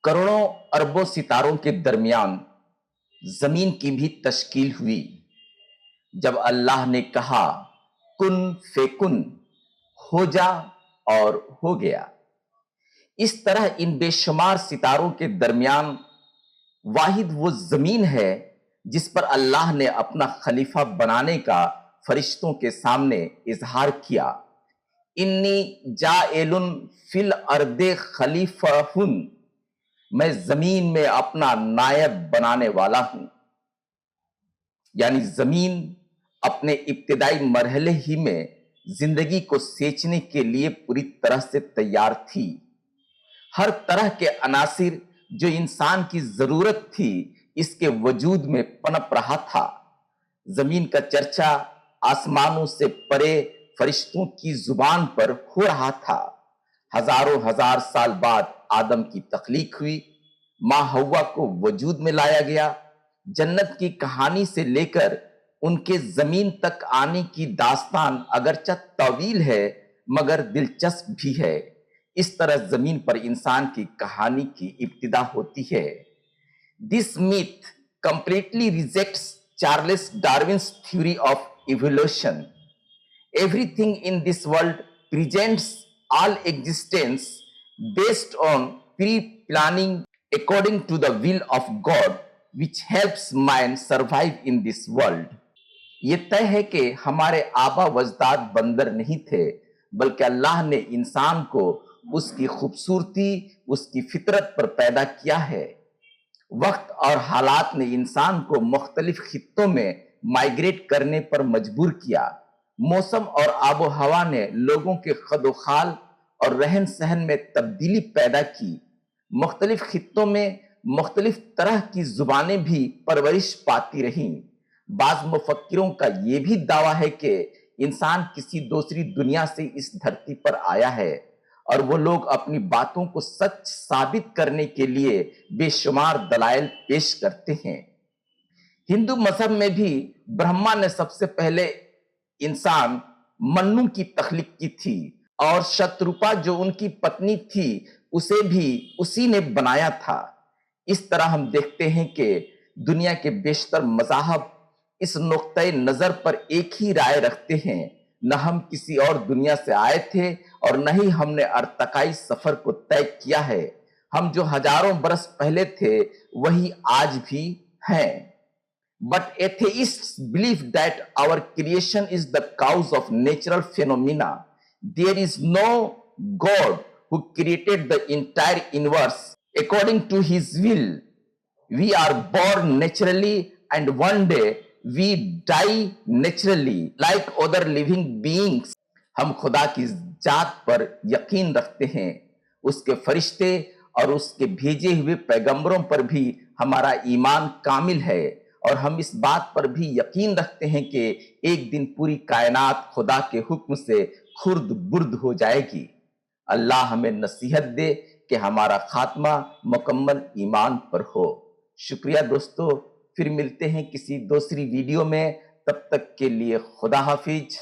करोड़ों अरबों सितारों के दरमियान जमीन की भी तश्कील हुई जब अल्लाह ने कहा कुन फेकुन, हो जा, और हो गया। इस तरह इन बेशुमार सितारों के दरमियान वाहिद वो जमीन है जिस पर अल्लाह ने अपना खलीफा बनाने का फरिश्तों के सामने इजहार किया। इन्नी जाएलुन फिल अर्दे खलीफाहुन, मैं जमीन में अपना नायब बनाने वाला हूं। यानी जमीन अपने इब्तिदाई मरहले ही में जिंदगी को सींचने के लिए पूरी तरह से तैयार थी। हर तरह के अनासिर जो इंसान की जरूरत थी इसके वजूद में पनप रहा था। जमीन का चर्चा आसमानों से परे फरिश्तों की जुबान पर हो रहा था। हजारों हजार साल बाद आदम की तख्लीक हुई, मां हव्वा को वजूद में लाया गया। जन्नत की कहानी से लेकर उनके जमीन तक आने की दास्तान अगरचा तवील है मगर दिलचस्प भी है। इस तरह जमीन पर इंसान की कहानी की इब्तिदा होती है। This myth completely rejects Charles Darwin's theory of evolution. Everything in this world presents all existence based on pre-planning according to the will of God, which helps man survive in this world. ये तय है कि हमारे आबा वजदाद बंदर नहीं थे, बल्कि अल्लाह ने इंसान को उसकी खूबसूरती, उसकी फितरत पर पैदा किया है। वक्त और हालात ने इंसान को मुख्तलिफ खित्तों में माइग्रेट करने पर मजबूर किया। मौसम और आबो हवा ने लोगों के खदोखाल और रहन सहन में तब्दीली पैदा की। मुख्तलिफ खित्तों में मुख्तलिफ तरह की जुबानें भी परवरिश पाती रहीं। बाज मुफक्किरों का यह भी दावा है कि इंसान किसी दूसरी दुनिया से इस धरती पर आया है और वो लोग अपनी बातों को सच साबित करने के लिए बेशुमार दलाइल पेश करते हैं। हिंदू मजहब में भी ब्रह्मा ने सबसे पहले इंसान मन्नू की तख्लीक की थी और शत्रुपा जो उनकी पत्नी थी उसे भी उसी ने बनाया था। इस तरह हम देखते हैं कि दुनिया के बेशतर मज़ाहब इस नुक्ते नजर पर एक ही राय रखते हैं, न हम किसी और दुनिया से आए थे और न ही हमने अर्तकाई सफर को तय किया है। हम जो हजारों बरस पहले थे वही आज भी हैं। But atheists believe that our creation is the cause of natural phenomena. There is no God who created the entire universe according to his will. We are born naturally and one day we die naturally like other living beings. हम खुदा की जात पर यकीन रखते हैं, उसके फरिश्ते और उसके भेजे हुए पैगंबरों पर भी हमारा ईमान कामिल है और हम इस बात पर भी यकीन रखते हैं कि एक दिन पूरी कायनात खुदा के हुक्म से खुर्द बुर्द हो जाएगी। अल्लाह हमें नसीहत दे कि हमारा खात्मा मुकम्मल ईमान पर हो। शुक्रिया दोस्तों, फिर मिलते हैं किसी दूसरी वीडियो में। तब तक के लिए खुदा हाफिज।